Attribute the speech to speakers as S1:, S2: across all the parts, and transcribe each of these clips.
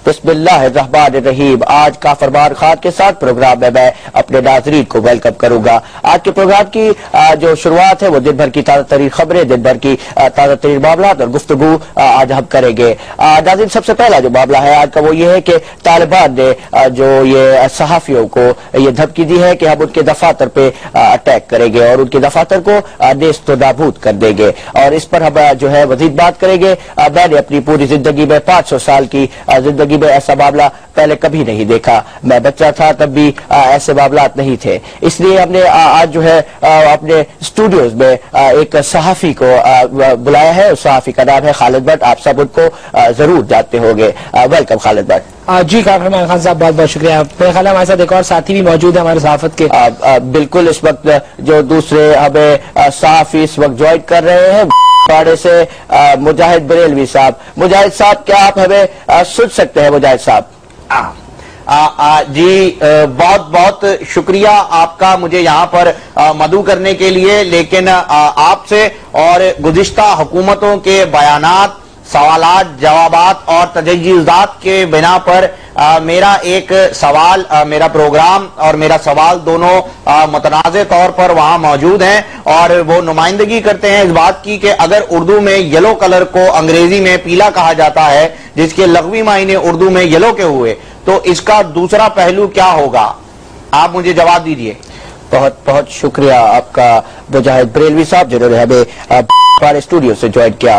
S1: बिस्मिल्लाहिर्रहमानिर्रहीम। आज का फरमान खान के साथ प्रोग्राम में मैं अपने नाज़रीन को वेलकम करूंगा। आज के प्रोग्राम की जो शुरुआत है वो दिन भर की ताज़ा तरीन खबरें, दिन भर की ताज़ा तरीन मामला और गुफ्तगू आज हम करेंगे। नाज़रीन, सबसे पहला जो मामला है आज का वो ये है कि तालिबान ने जो ये सहाफ़ियों को ये धमकी दी है कि हम उनके दफातर पे अटैक करेंगे और उनके दफातर को नेस्त नाबूद कर देंगे, और इस पर हम जो है मज़ीद बात करेंगे। मैंने अपनी पूरी जिंदगी में 500 साल की जिंदगी में ऐसा मामला पहले कभी नहीं देखा। मैं बच्चा था तब भी ऐसे मामलात नहीं थे, इसलिए हमने आज जो है अपने स्टूडियोज में एक सहाफ़ी को बुलाया है। उस सहाफ़ी का नाम है खालिद भट्ट। आप सब उनको जरूर जानते होंगे। वेलकम खालिद भट्ट।
S2: जी काफरमान खान साहब, बहुत बहुत शुक्रिया। मेरे ख्याल हमारे साथ एक और साथी भी मौजूद है हमारे सहाफत के।
S1: बिल्कुल, इस वक्त जो दूसरे हमें सहाफ़ी इस वक्त ज्वाइन कर रहे हैं पाड़े से मुजाहिद बरेलवी साहब। मुजाहिद साहब, क्या आप हमें सुन सकते हैं? मुजाहिद साहब
S3: जी, बहुत बहुत शुक्रिया आपका मुझे यहाँ पर मदऊ करने के लिए। लेकिन आपसे और गुज़िश्ता हुकूमतों के बयानात, सवालात, जवाबात और तजव्वीज़ात के बिना पर मेरा एक सवाल, मेरा प्रोग्राम और मेरा सवाल दोनों मुतनाज़े तौर पर वहां मौजूद हैं, और वो नुमाइंदगी करते हैं इस बात की कि अगर उर्दू में येलो कलर को अंग्रेजी में पीला कहा जाता है, जिसके लग़वी मायने उर्दू में येलो के हुए, तो इसका दूसरा पहलू क्या होगा? आप मुझे जवाब दीजिए।
S1: बहुत बहुत शुक्रिया आपका मुजाहिद बरेलवी साहब, जिन्होंने हमें हमारे स्टूडियो से ज्वाइन किया।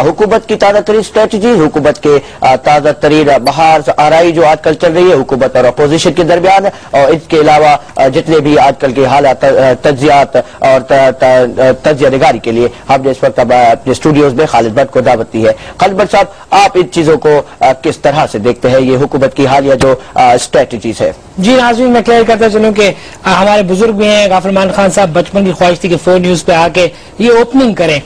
S1: हुकूमत की ताज़ा तरीन स्ट्रेटजी, हुकूमत के ताज़ा तरीन बहार आराई जो आजकल चल रही है हुकूमत और अपोजिशन के दरमियान, और इसके अलावा जितने भी आजकल के हालात, तज्जियात और तज्जिया निगारी के लिए हमने इस वक्त अपने स्टूडियोज में खालिद भट्ट को दावत दी है। खालिद भट्ट साहब, आप इन चीजों को किस तरह से देखते हैं, ये हुकूमत की हालिया जो स्ट्रेटजीज है?
S2: जी नाज़रीन, मैं क्लियर करता चलूं कि हमारे बुजुर्ग भी हैं काफरमान खान साहब, बचपन की ख्वाहिश थी कि 4 न्यूज पे आके ये ओपनिंग करें।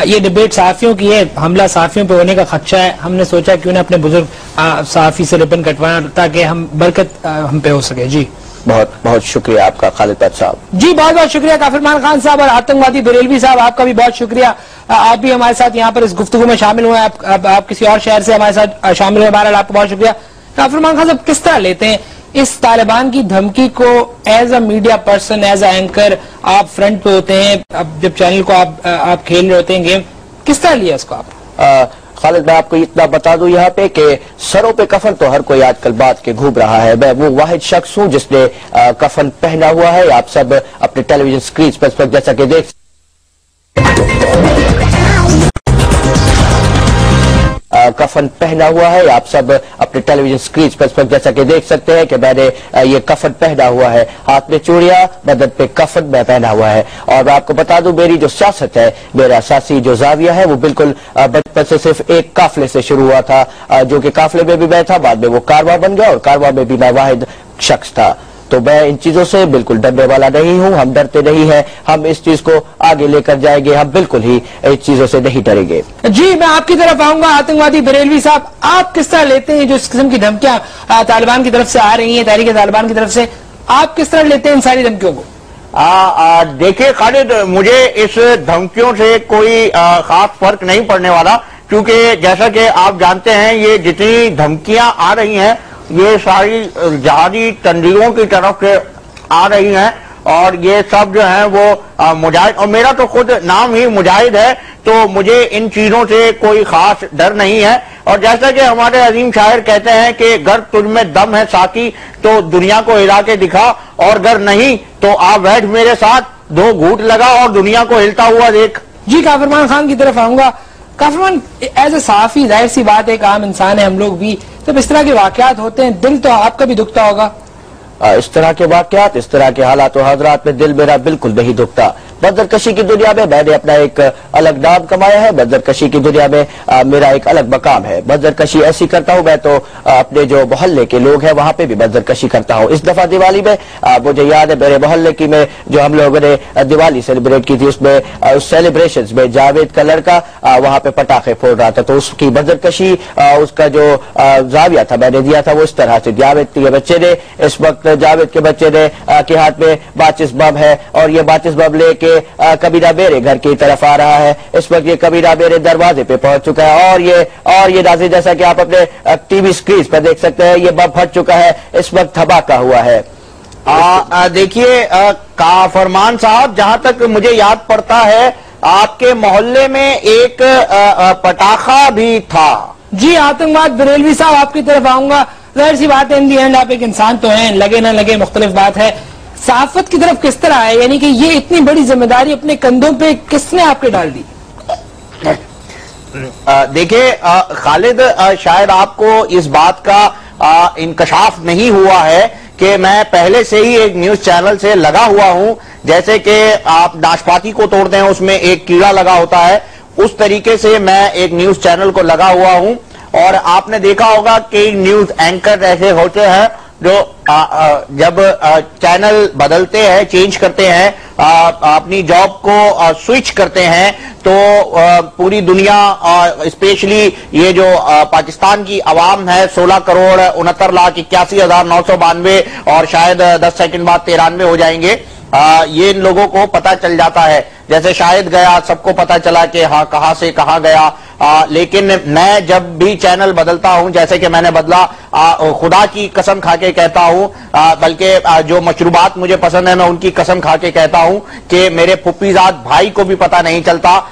S2: ये डिबेट सहाफियों की है, हमला सहाफियों पे होने का खदशा है। हमने सोचा क्यों ना अपने बुजुर्ग सहाफी से रिबन कटवाना, ताकि हम बरकत हम पे हो सके। जी
S1: बहुत बहुत शुक्रिया आपका खालिद भट्ट साहब।
S2: जी बहुत बहुत शुक्रिया काफरमान खान साहब, और आतंकवादी बरेलवी साहब आपका भी बहुत शुक्रिया। आप भी हमारे साथ यहाँ पर इस गुफ्तगू में शामिल हुए। आप किसी और शहर से हमारे साथ शामिल हुए, बहरहाल आपको बहुत शुक्रिया। काफरमान खान साहब, किस तरह लेते हैं इस तालिबान की धमकी को? As a media person, as a anchor, आप फ्रंट पे होते हैं, अब जब चैनल को आप खेल रहे होते हैं गेम, किस तरह लिया इसको आप?
S1: खालिद, मैं आपको इतना बता दूं यहाँ पे कि सरों पे कफन तो हर कोई आजकल बात के घूम रहा है। मैं वो वाहिद शख्स हूँ जिसने कफन पहना हुआ है। आप सब अपने टेलीविजन स्क्रीन पर जैसा कि देख कफन पहना हुआ है, आप सब अपने टेलीविजन स्क्रीन पर जैसा कि देख सकते हैं कि मैंने ये कफन पहना हुआ है, हाथ में चूड़ियां, बदन पे कफन में पहना हुआ है। और मैं आपको बता दूं, मेरी जो सियासत है, मेरा सियासी जो जाविया है, वो बिल्कुल बचपन से सिर्फ एक काफले से शुरू हुआ था, जो कि काफले में भी मैं था, बाद में वो कारवां बन गया और कारवां में भी मैं वाहिद शख्स था। तो मैं इन चीजों से बिल्कुल डरने वाला नहीं हूं। हम डरते नहीं हैं, हम इस चीज को आगे लेकर जाएंगे, हम बिल्कुल ही इन चीजों से नहीं डरेंगे।
S2: जी मैं आपकी तरफ आऊंगा। आतंकवादी बरेलवी साहब, आप किस तरह लेते हैं जो इस किस्म की धमकियां तालिबान की तरफ से आ रही हैं, तहरीक तालिबान की तरफ से, आप किस तरह लेते हैं इन सारी धमकियों को?
S3: देखिए खालिद, मुझे इस धमकियों से कोई खास फर्क नहीं पड़ने वाला, क्योंकि जैसा कि आप जानते हैं ये जितनी धमकियां आ रही हैं ये सारी जहादी तंजीमों की तरफ से आ रही हैं, और ये सब जो है वो मुजाहिद, और मेरा तो खुद नाम ही मुजाहिद है, तो मुझे इन चीजों से कोई खास डर नहीं है। और जैसा कि हमारे अजीम शायर कहते हैं कि अगर तुझ में दम है साकी तो दुनिया को हिला के दिखा, और अगर नहीं तो आप बैठ मेरे साथ, 2 घूंट लगा और दुनिया को हिलता हुआ देख।
S2: जी काफरमान खान की तरफ आऊंगा। काफरमान, एज ए सहाफी, जाहिर सी बात है, एक आम इंसान है हम लोग भी, जब इस तरह के वाकयात होते हैं दिल तो आपका भी दुखता होगा।
S1: इस तरह के वाकयात, इस तरह के हालात और हजरात में दिल मेरा बिल्कुल नहीं दुखता। बदरकशी की दुनिया में मैंने अपना एक अलग नाम कमाया है। बदरकशी की दुनिया में मेरा एक अलग मकाम है। बदरकशी ऐसी करता हूँ मैं तो अपने जो मोहल्ले के लोग हैं वहां पे भी बदरकशी करता हूँ। इस दफा दिवाली में मुझे याद है मेरे मोहल्ले की में जो हम लोगों ने दिवाली सेलिब्रेट की थी, उसमें उस सेलिब्रेशन में जावेद का लड़का वहां पे पटाखे फोड़ रहा था, तो उसकी बदरकशी, उसका जो जाविया था मैंने दिया था वो इस तरह से। जावेद के बच्चे ने, इस वक्त जावेद के बच्चे ने के हाथ में माचिस बम है, और ये माचिस बम लेके ये कबीरा बेरे घर की तरफ आ रहा है। इस वक्त ये कबीरा बेरे दरवाजे पे पहुंच चुका है और ये नाज़रीन जैसा कि आप अपने टीवी स्क्रीन पर देख सकते हैं, ये बम फट चुका है, इस वक्त धमाका हुआ है।
S3: देखिए फरमान साहब, जहां तक मुझे याद पड़ता है आपके मोहल्ले में एक पटाखा भी था।
S2: जी आतंकवाद बरेलवी साहब, आपकी तरफ आऊंगा। जाहिर सी बात है, इन दी एंड आप एक इंसान तो हैं, लगे ना लगे मुख्तलिफ बात है। सहाफत की तरफ किस तरह है, यानी कि ये इतनी बड़ी जिम्मेदारी अपने कंधों पे किसने आपके डाल दी?
S3: देखिए खालिद, शायद आपको इस बात का इंकशाफ नहीं हुआ है कि मैं पहले से ही एक न्यूज चैनल से लगा हुआ हूं। जैसे कि आप नाशपाती को तोड़ते हैं, उसमें एक कीड़ा लगा होता है, उस तरीके से मैं एक न्यूज चैनल को लगा हुआ हूं। और आपने देखा होगा कि न्यूज एंकर ऐसे होते हैं जो जब चैनल बदलते हैं, चेंज करते हैं, अपनी जॉब को स्विच करते हैं, तो पूरी दुनिया, स्पेशली ये जो पाकिस्तान की आवाम है, 16,69,81,992 और शायद 10 सेकंड बाद 93 हो जाएंगे, ये इन लोगों को पता चल जाता है। जैसे शायद गया, सबको पता चला कि हाँ कहां से कहां गया। लेकिन मैं जब भी चैनल बदलता हूं, जैसे कि मैंने बदला, खुदा की कसम खा के कहता हूं, बल्कि जो मशरूबात मुझे पसंद है मैं उनकी कसम खा के कहता हूं कि मेरे फुप्पीजाद भाई को भी पता नहीं चलता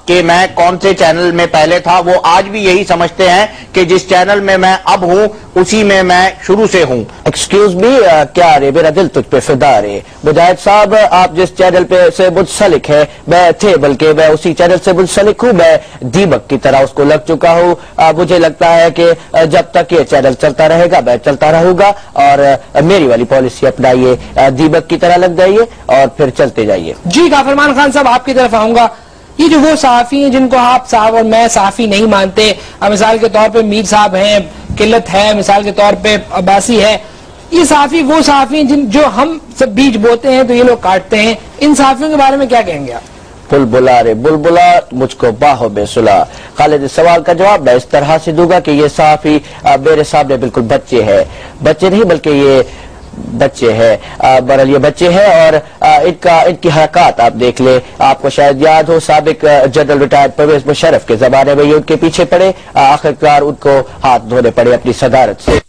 S3: कि मैं कौन से चैनल में पहले था। वो आज भी यही समझते हैं कि जिस चैनल में मैं अब हूं उसी में मैं शुरू से हूं।
S1: एक्सक्यूज मी, क्या रे मेरा दिल तुझ पे फिदा रे। मुजाहिद साहब, आप जिस चैनल पे से मुंसलिक है मैं थे, बल्कि मैं उसी चैनल से मुंसलिक हूं। मैं दीमक की तरह उसको लग चुका हूं। मुझे लगता है कि जब तक ये चैनल चलता रहेगा मैं चलता रहूंगा, और मेरी वाली पॉलिसी अपनाइए, दीमक की तरह लग जाइए और फिर चलते जाइए।
S2: जी काफरमान खान साहब, आपकी तरफ आऊंगा। ये जो वो सहाफी हैं जिनको आप साहब और मैं सहाफी नहीं मानते, मिसाल के तौर पे मीर साहब हैं, किल्लत है, मिसाल के तौर पे अब्बासी है, ये सहाफी वो सहाफी हैं जो हम सब बीज बोते हैं तो ये लोग काटते हैं। इन सहाफियों के बारे में क्या कहेंगे आप?
S1: बुलबुला रे बुलबुला, मुझको बाहों में सुला। खालिद, इस सवाल का जवाब मैं इस तरह से दूंगा कि ये सहाफी मेरे सामने बिल्कुल बच्चे हैं, बच्चे नहीं बल्कि ये बच्चे हैं, बहरहाल ये बच्चे हैं। और इनकी हरकत आप देख ले, आपको शायद याद हो साबिक जनरल रिटायर्ड परवेज मुशर्रफ के जमाने में ये उनके पीछे पड़े, आखिरकार उनको हाथ धोने पड़े अपनी सदारत से।